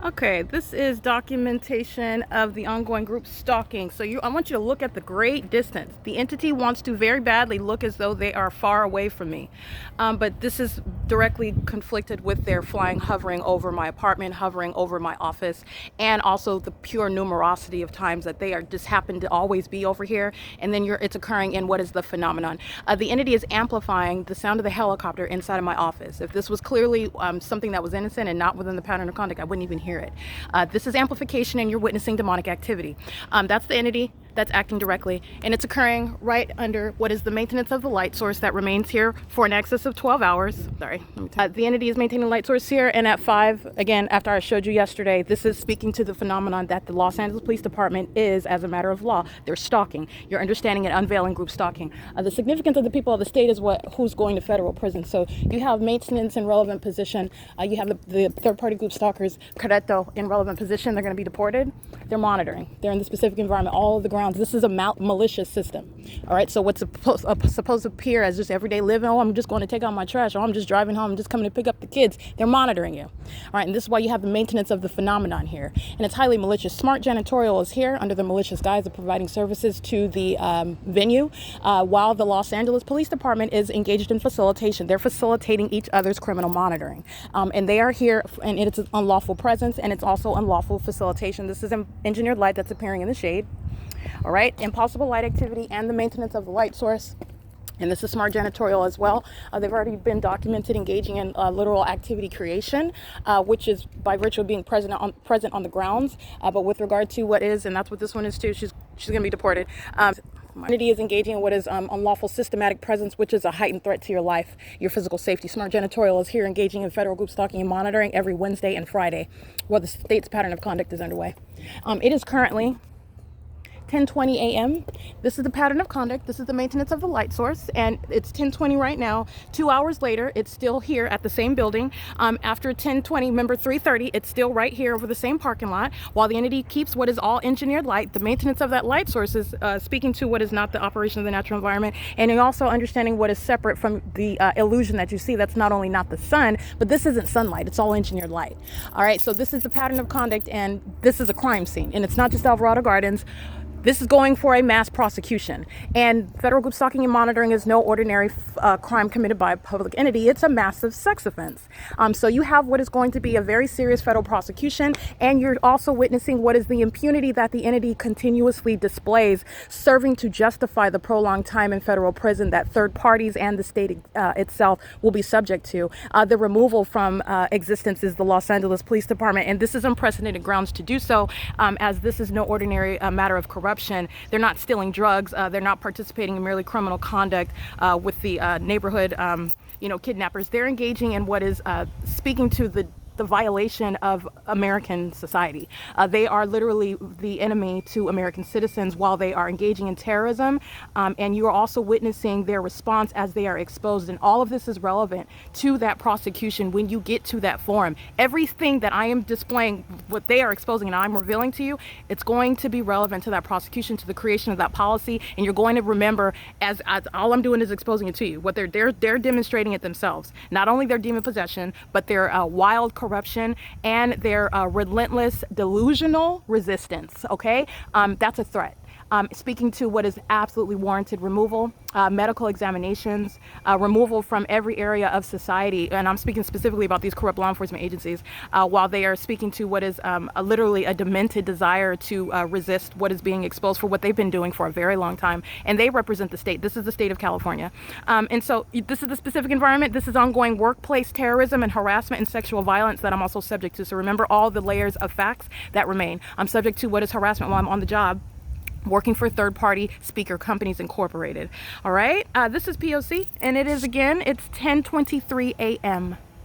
Okay, this is documentation of the ongoing group stalking. So I want you to look at the great distance. The entity wants to very badly look as though they are far away from me. But this is directly conflicted with their hovering over my apartment, hovering over my office, and also the pure numerosity of times that they are just happen to always be over here. And then it's occurring in what is the phenomenon. The entity is amplifying the sound of the helicopter inside of my office. If this was clearly something that was innocent and not within the pattern of conduct, I wouldn't even hear it. This is amplification, and you're witnessing demonic activity. That's the entity that's acting directly, and it's occurring right under what is the maintenance of the light source that remains here for an excess of 12 hours. Sorry. The entity is maintaining light source here, and at 5, again, after I showed you yesterday, this is speaking to the phenomenon that the Los Angeles Police Department is, as a matter of law, they're stalking. You're understanding and unveiling group stalking. The significance of the people of the state is who's going to federal prison. So you have maintenance in relevant position. You have the third-party group stalkers, Correcto, in relevant position. They're going to be deported. They're monitoring. They're in the specific environment. All of the grounds. This is a malicious system. All right. So what's supposed to appear as just everyday living? Oh, I'm just going to take out my trash. Oh, I'm just driving home. I'm just coming to pick up the kids. They're monitoring you. All right. And this is why you have the maintenance of the phenomenon here. And it's highly malicious. Smart Janitorial is here under the malicious guise of providing services to the venue, while the Los Angeles Police Department is engaged in facilitation. They're facilitating each other's criminal monitoring. And they are here, and it's an unlawful presence, and it's also unlawful facilitation. This is an engineered light that's appearing in the shade. All right, impossible light activity and the maintenance of the light source. And this is smart janitorial as well. They've already been documented engaging in literal activity creation, which is by virtue of being present on the grounds. But with regard to what is, and that's what this one is too, she's going to be deported. Entity is engaging in what is unlawful systematic presence, which is a heightened threat to your life, your physical safety. Smart Janitorial is here engaging in federal group stalking and monitoring every Wednesday and Friday, while the state's pattern of conduct is underway. It is currently 10:20 a.m. This is the pattern of conduct. This is the maintenance of the light source, and it's 10:20 right now. 2 hours later, it's still here at the same building. After 10:20, remember 3:30, it's still right here over the same parking lot, while the entity keeps what is all engineered light. The maintenance of that light source is speaking to what is not the operation of the natural environment, and you're also understanding what is separate from the illusion that you see. That's not only not the sun, but this isn't sunlight. It's all engineered light. All right, so this is the pattern of conduct, and this is a crime scene, and it's not just Alvarado Gardens. This is going for a mass prosecution, and federal group stalking and monitoring is no ordinary crime committed by a public entity. It's a massive sex offense. So you have what is going to be a very serious federal prosecution, and you're also witnessing what is the impunity that the entity continuously displays, serving to justify the prolonged time in federal prison that third parties and the state itself will be subject to. The removal from existence is the Los Angeles Police Department, and this is unprecedented grounds to do so, as this is no ordinary matter of corruption. They're not stealing drugs. They're not participating in merely criminal conduct with the neighborhood, kidnappers. They're engaging in what is speaking to the violation of American society. They are literally the enemy to American citizens while they are engaging in terrorism, and you are also witnessing their response as they are exposed, and all of this is relevant to that prosecution when you get to that forum. Everything that I am displaying, what they are exposing and I'm revealing to you, it's going to be relevant to that prosecution, to the creation of that policy, and you're going to remember as all I'm doing is exposing it to you. What they're demonstrating it themselves. Not only their demon possession, but their wild corruption and their relentless delusional resistance. Okay, that's a threat. Speaking to what is absolutely warranted removal, medical examinations, removal from every area of society, and I'm speaking specifically about these corrupt law enforcement agencies, while they are speaking to what is literally a demented desire to resist what is being exposed for what they've been doing for a very long time, and they represent the state. This is the state of California, and so this is the specific environment. This is ongoing workplace terrorism and harassment and sexual violence that I'm also subject to. So remember all the layers of facts that remain. I'm subject to what is harassment while I'm on the job, working for third-party speaker companies incorporated. All right, this is P.O.C. and it's 10:23 a.m.